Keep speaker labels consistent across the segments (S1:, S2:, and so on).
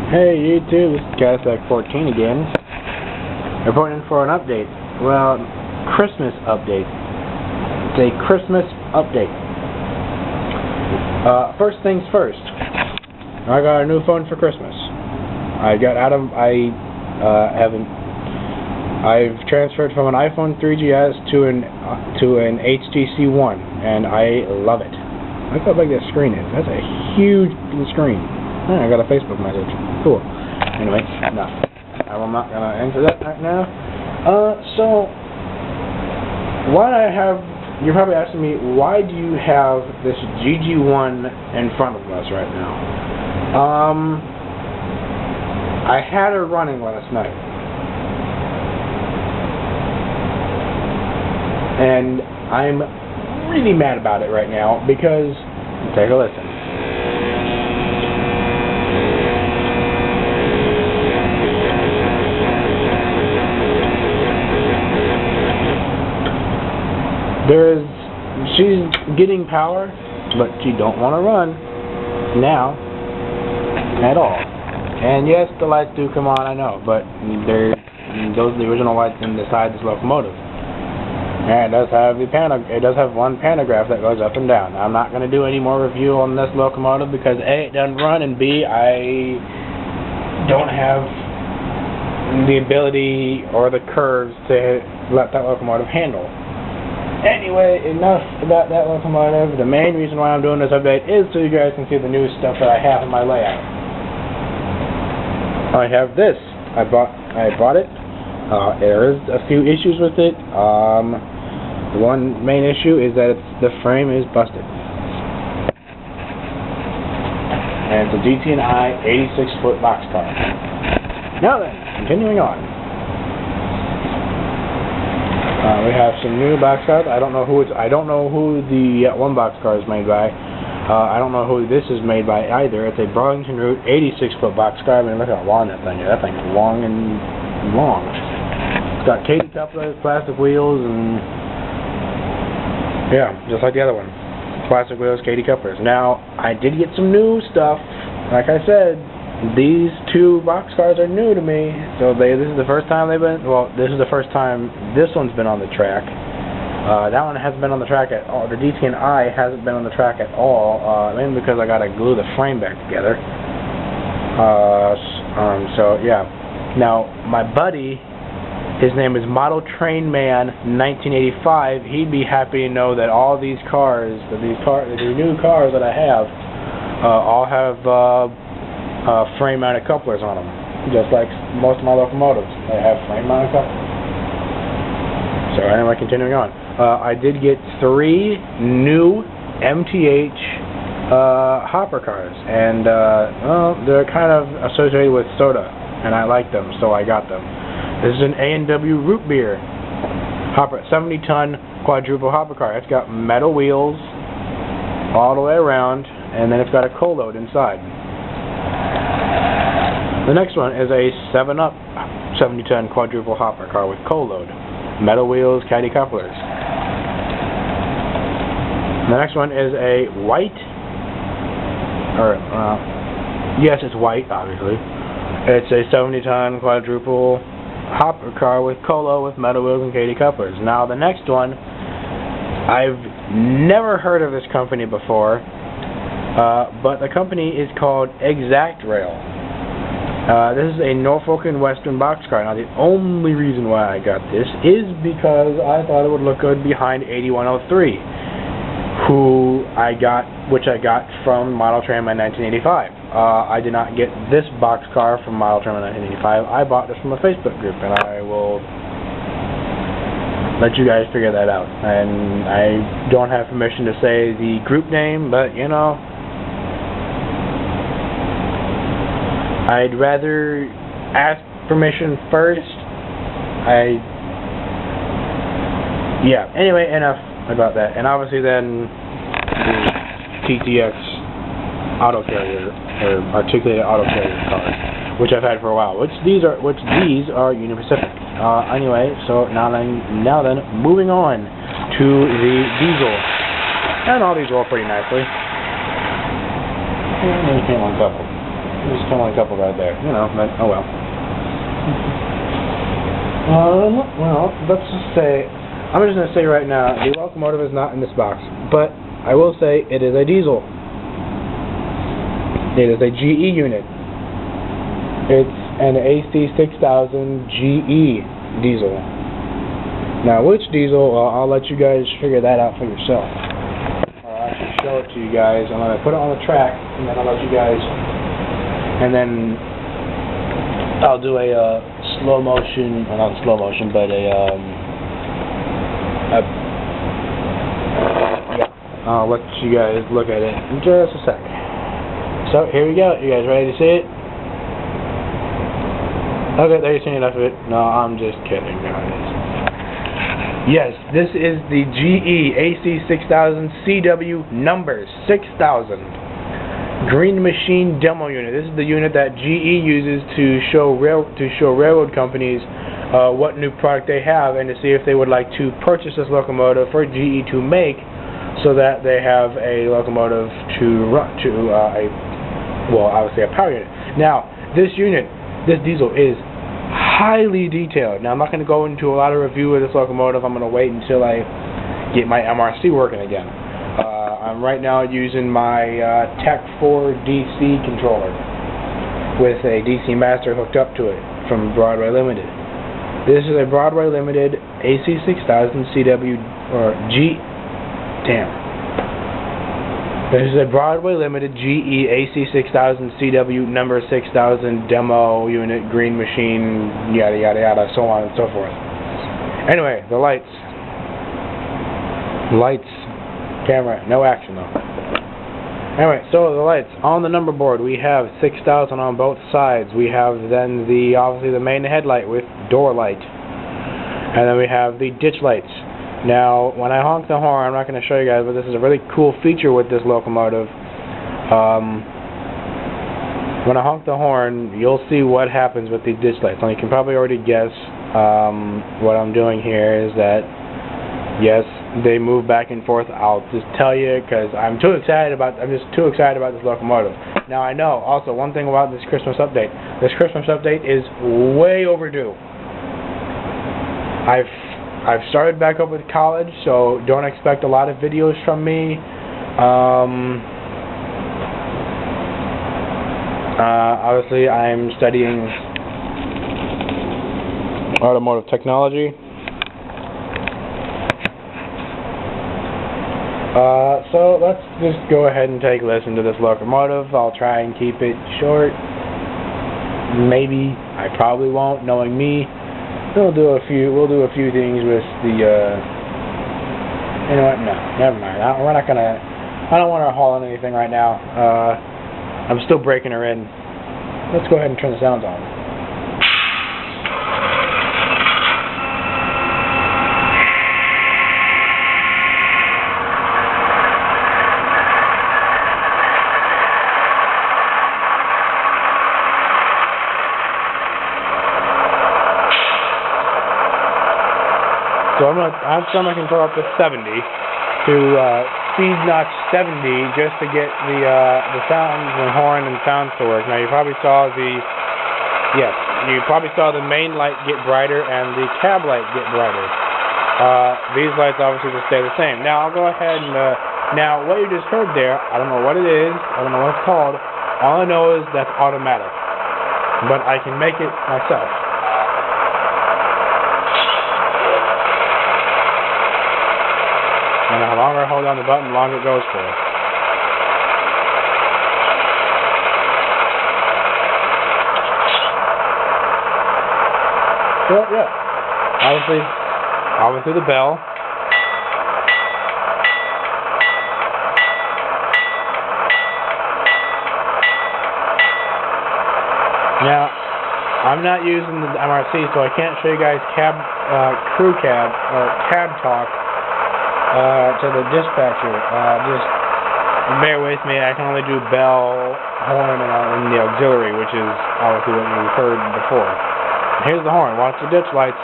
S1: Hey YouTube, this is Kazak14 again. Reporting in for an update. Well, Christmas update. It's a Christmas update. First things first. I got a new phone for Christmas. I've transferred from an iPhone 3GS to an HTC One, and I love it. Look how big that screen is. That's a huge screen. Oh, I got a Facebook message. Cool. Anyway, enough. I'm not gonna answer that right now. So you're probably asking me, why do you have this GG1 in front of us right now? I had her running last night, and I'm really mad about it right now because, take a listen. She's getting power, but she don't want to run now at all. And yes, the lights do come on, I know, but those are the original lights inside this locomotive. And it does have one pantograph that goes up and down. Now, I'm not going to do any more review on this locomotive because A, it doesn't run, and B, I don't have the ability or the curves to let that locomotive handle. Anyway, enough about that locomotive. The main reason why I'm doing this update is so you guys can see the new stuff that I have in my layout. I have this. I bought it. There is a few issues with it. The one main issue is that the frame is busted. And it's a GT&I 86-foot boxcar. Now then, continuing on. We have some new boxcars. I don't know who the one boxcar is made by. I don't know who this is made by either. It's a Burlington Route 86-foot boxcar. I mean, look how long that thing is. That thing is long and long. It's got Katy couplers, plastic wheels, and yeah, just like the other one. Plastic wheels, Katy couplers. Now, I did get some new stuff. Like I said, these two boxcars are new to me, so this is the first time this is the first time this one's been on the track. That one hasn't been on the track at all. The GT&I hasn't been on the track at all, mainly because I gotta glue the frame back together. So yeah. Now, my buddy, his name is Model Train Man 1985. He'd be happy to know that all these cars, the new cars that I have, all have frame-mounted couplers on them, just like most of my locomotives. They have frame-mounted couplers. So anyway, continuing on. I did get 3 new MTH hopper cars, and they're kind of associated with soda, and I like them, so I got them. This is an A&W root beer hopper, 70-ton quadruple hopper car. It's got metal wheels all the way around, and then it's got a coal load inside. The next one is a 7-Up 70-ton quadruple hopper car with coal load, metal wheels, Katy couplers. The next one is a white, yes, it's white, obviously. It's a 70-ton quadruple hopper car with coal load with metal wheels and Katy couplers. Now the next one, I've never heard of this company before, but the company is called Exact Rail. This is a Norfolk and Western boxcar. Now, the only reason why I got this is because I thought it would look good behind 8103, which I got from Model Train Man 1985. I did not get this boxcar from Model Train Man 1985. I bought this from a Facebook group, and I will let you guys figure that out. And I don't have permission to say the group name, but you know, I'd rather ask permission first. Yeah, anyway, enough about that. And obviously then the TTX auto carrier, or articulated auto carrier cars, which I've had for a while, which these are Union Pacific. Anyway, so now then, moving on to the diesel. And all these roll pretty nicely. And they came on couple. There's only a couple right there, you know, but oh well. Well, let's just say, I'm just going to say right now, the locomotive is not in this box, but I will say it is a diesel. It is a GE unit. It's an AC6000 GE diesel. Now, which diesel, I'll let you guys figure that out for yourself. I'll actually show it to you guys. I'm going to put it on the track, and then I'll let you guys, and then I'll do a slow motion, or not slow motion, but yeah, I'll let you guys look at it in just a sec. So, here we go. You guys ready to see it? Okay, there you've seen enough of it. No, I'm just kidding, guys. Yes, this is the GE AC6000 CW number 6000 Green Machine Demo Unit. This is the unit that GE uses to show railroad companies what new product they have and to see if they would like to purchase this locomotive for GE to make, so that they have a locomotive to run to obviously a power unit. Now, this diesel is highly detailed. Now, I'm not going to go into a lot of review of this locomotive. I'm going to wait until I get my MRC working again. I'm right now using my Tech 4 DC controller with a DC master hooked up to it from Broadway Limited. This is a Broadway Limited AC6000 CW This is a Broadway Limited GE AC6000 CW number 6000 demo unit, green machine, yada yada yada, so on and so forth. Anyway, the lights. Camera, no action though. Anyway, so the lights. On the number board, we have 6000 on both sides. We have then obviously the main headlight with door light. And then we have the ditch lights. Now, when I honk the horn, I'm not going to show you guys, but this is a really cool feature with this locomotive. When I honk the horn, you'll see what happens with the ditch lights. Now, you can probably already guess what I'm doing here is that, yes, they move back and forth. I'll just tell you because I'm just too excited about this locomotive. Now, I know also one thing about this Christmas update. This Christmas update is way overdue. I've started back up with college, so don't expect a lot of videos from me. Obviously, I'm studying automotive technology. So let's just go ahead and take a listen to this locomotive. I'll try and keep it short. Maybe. I probably won't, knowing me. We'll do a few things with the, you know what, no, never mind. I don't want to haul on anything right now. I'm still breaking her in. Let's go ahead and turn the sounds on. So I'm gonna turn my control up to 70 to speed notch 70 just to get the sounds and horn and sounds to work. Now you probably saw the main light get brighter and the cab light get brighter. These lights obviously will stay the same. Now I'll go ahead and now what you just heard there, I don't know what it is, I don't know what it's called. All I know is that's automatic, but I can make it myself. And the longer I hold down the button, the longer it goes for. So, yeah. Obviously the bell. Now, I'm not using the MRC, so I can't show you guys crew cab, or cab talk. To the dispatcher, just bear with me. I can only do bell, horn, and the auxiliary, which is obviously what you heard before. Here's the horn. Watch the ditch lights.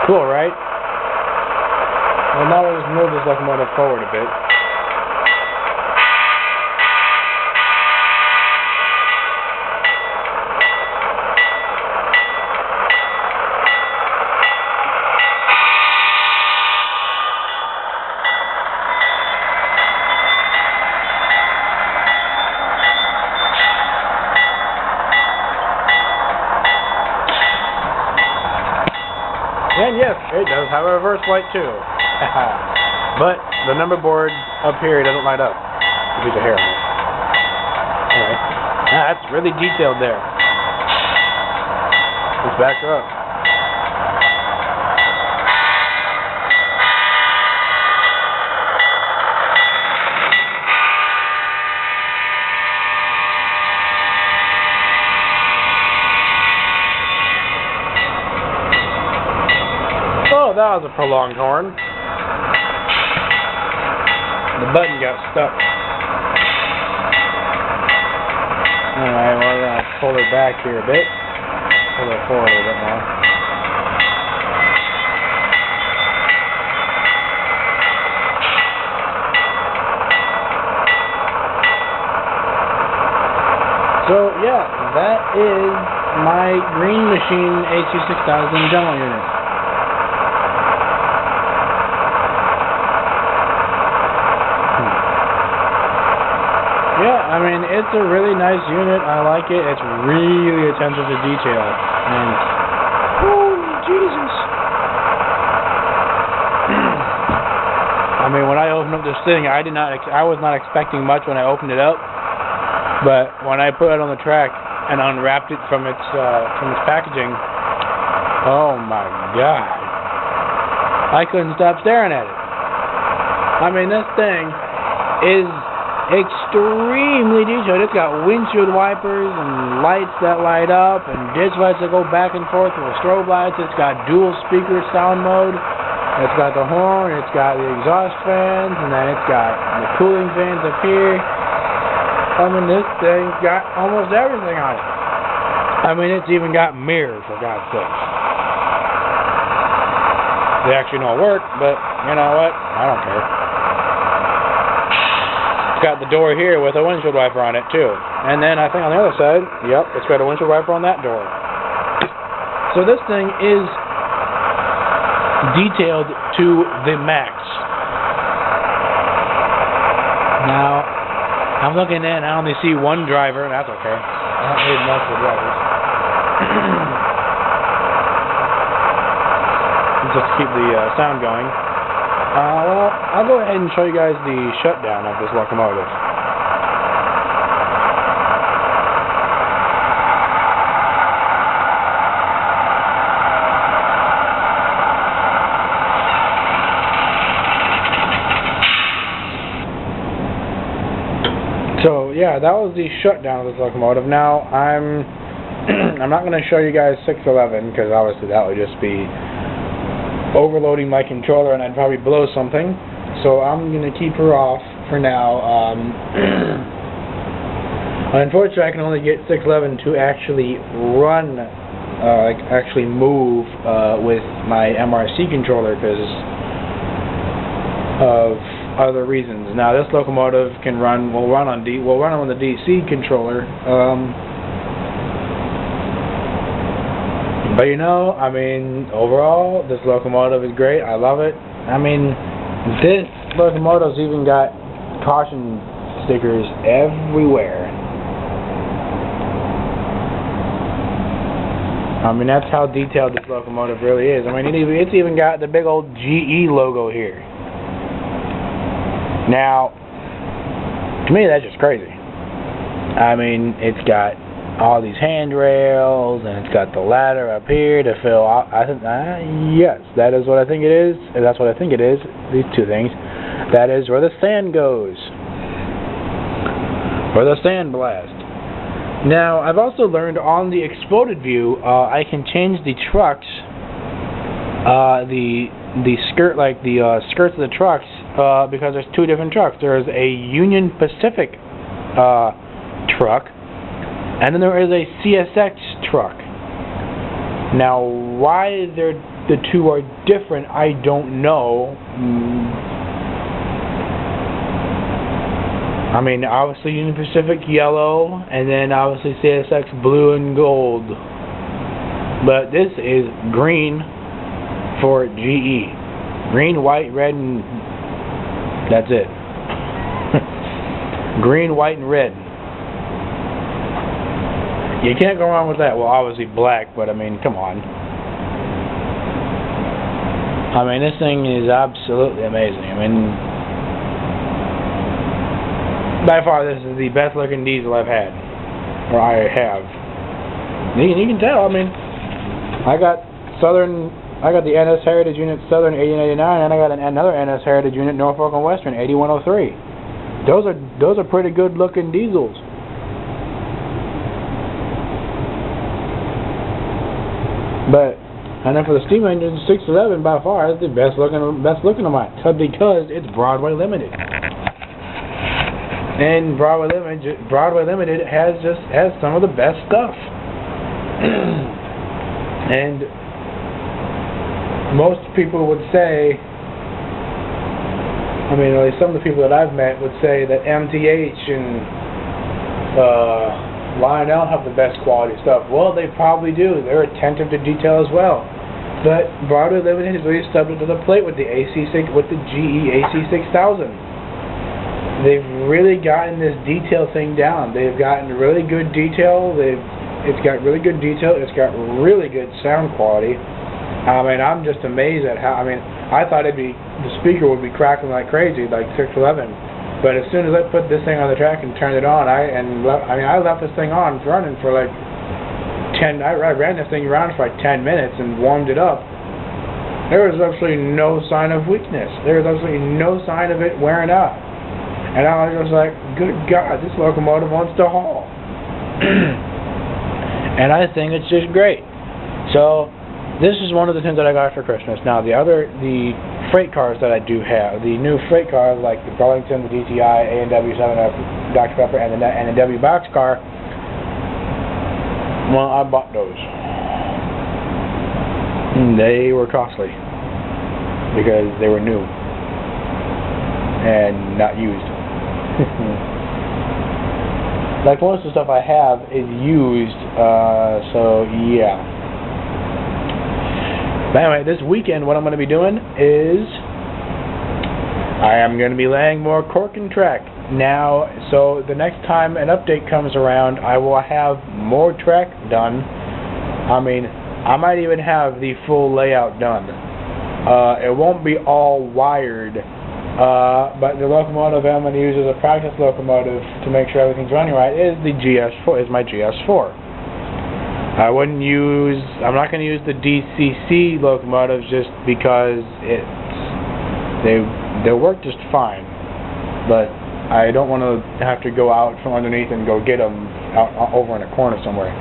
S1: Cool, right? Well, now we'll just move this locomotive forward a bit. And yes, it does have a reverse light too. But the number board up here doesn't light up. A piece of hair on it. Anyway, that's really detailed there. Let's back her up. Oh, that was a prolonged horn. The button got stuck. Alright, well, we're going to pull her back here a bit. Pull her forward a little bit more. So, yeah, that is my Green Machine HC6000 demo unit. Yeah, I mean, it's a really nice unit. I like it. It's really attentive to detail. And, holy Jesus. I mean, when I opened up this thing, I was not expecting much when I opened it up. But when I put it on the track and unwrapped it from its packaging, oh my God. I couldn't stop staring at it. I mean, this thing is extremely detailed. It's got windshield wipers and lights that light up and ditch lights that go back and forth with strobe lights. It's got dual speaker sound mode. It's got the horn. It's got the exhaust fans, and then it's got the cooling fans up here. I mean, this thing's got almost everything on it. I mean, it's even got mirrors, for God's sake. They actually don't work, but you know what? I don't care. Got the door here with a windshield wiper on it too, and then I think on the other side, yep, it's got a windshield wiper on that door. So this thing is detailed to the max. Now I'm looking in, I only see one driver, and that's okay. I don't need multiple drivers. Just to keep the sound going. Well, I'll go ahead and show you guys the shutdown of this locomotive. So yeah, that was the shutdown of this locomotive. Now I'm not going to show you guys 611 because obviously that would just be overloading my controller and I'd probably blow something, so I'm going to keep her off for now. Unfortunately, I can only get 611 to actually run, actually move with my MRC controller because of other reasons. Now this locomotive can run, will run on the DC controller. But you know, I mean, overall, this locomotive is great. I love it. I mean, this locomotive's even got caution stickers everywhere. I mean, that's how detailed this locomotive really is. I mean, it's even got the big old GE logo here. Now, to me, that's just crazy. I mean, it's got all these handrails, and it's got the ladder up here to fill. Yes, that is what I think it is. And that's what I think it is. These two things. That is where the sand goes, or the sand blast. Now, I've also learned on the exploded view, I can change the trucks, the skirt, like the skirts of the trucks, because there's two different trucks. There's a Union Pacific truck, and then there is a CSX truck. Now, why they're the two are different, I don't know. I mean, obviously Union Pacific yellow, and then obviously CSX blue and gold. But this is green for GE. Green, white, red, and that's it. Green, white, and red. You can't go wrong with that. Well, obviously black, but I mean, come on. I mean, this thing is absolutely amazing. I mean, by far, this is the best looking diesel I've had, or I have. You can tell. I mean, I got the NS Heritage Unit Southern 1889, and I got another NS Heritage Unit Norfolk and Western 8103. Those are pretty good looking diesels. And then for the steam engine, 611 by far is the best looking of mine, because it's Broadway Limited. And Broadway Limited has some of the best stuff. And most people would say, I mean, at least some of the people that I've met would say that MTH and Lionel have the best quality stuff. Well, they probably do. They're attentive to detail as well. But Broadway Limited has really stepped up to the plate with the GE AC6000. They've really gotten this detail thing down. They've gotten really good detail. It's got really good detail. It's got really good sound quality. I mean, I'm just amazed at how. I mean, I thought the speaker would be crackling like crazy, like 611. But as soon as I put this thing on the track and turned it on, I left this thing on running for like 10. I ran this thing around for like 10 minutes and warmed it up. There was absolutely no sign of weakness. There was absolutely no sign of it wearing out. And I was just like, good God, this locomotive wants to haul. And I think it's just great. So this is one of the things that I got for Christmas. Now the freight cars that I do have, the new freight cars like the Burlington, the DTI, A&W 7F, Dr. Pepper, and the W boxcar. Well, I bought those. They were costly because they were new and not used. Like most of the stuff I have is used, so yeah. But anyway, this weekend what I'm going to be doing is I am going to be laying more cork and track. Now, so the next time an update comes around, I will have more track done. I mean, I might even have the full layout done. It won't be all wired, but the locomotive I'm going to use as a practice locomotive to make sure everything's running right is the GS4. Is my GS4. I'm not going to use the DCC locomotives just because they work just fine, but I don't want to have to go out from underneath and go get them out over in a corner somewhere.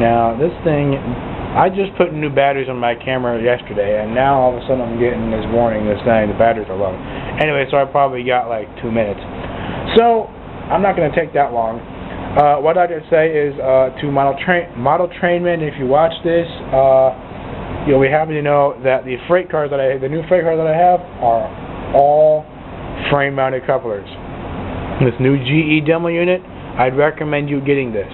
S1: Now this thing, I just put new batteries on my camera yesterday, and now all of a sudden I'm getting this warning that's saying the batteries are low. Anyway, so I probably got like 2 minutes. So I'm not going to take that long. What I could say is to Model Trainmen, if you watch this, you'll be happy to know that the new freight cars that I have are all frame-mounted couplers. This new GE demo unit, I'd recommend you getting this.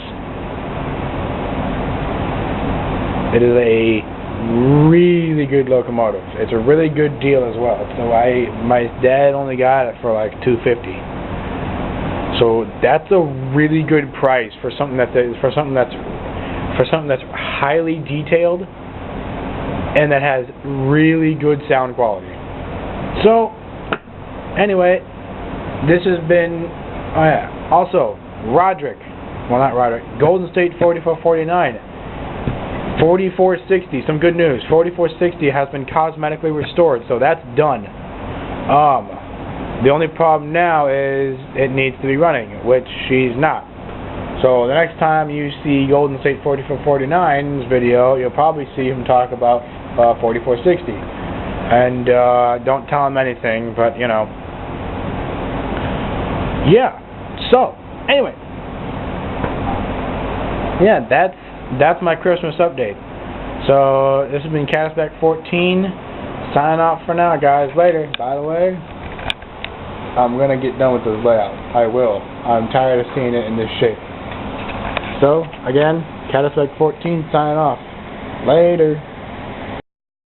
S1: It is a really good locomotive. It's a really good deal as well. So my dad only got it for like $250. So that's a really good price for something that's highly detailed and that has really good sound quality. So anyway, this has been also Golden State 4449, 4460. Some good news. 4460 has been cosmetically restored, so that's done. The only problem now is it needs to be running, which she's not. So the next time you see Golden State 4449's video, you'll probably see him talk about 4460. And don't tell him anything, but you know. Yeah. So anyway, yeah, that's my Christmas update. So this has been Caddysback 14. Signing off for now, guys. Later. By the way, I'm gonna get done with this layout. I will. I'm tired of seeing it in this shape. So again, Caddysback 14 signing off. Later.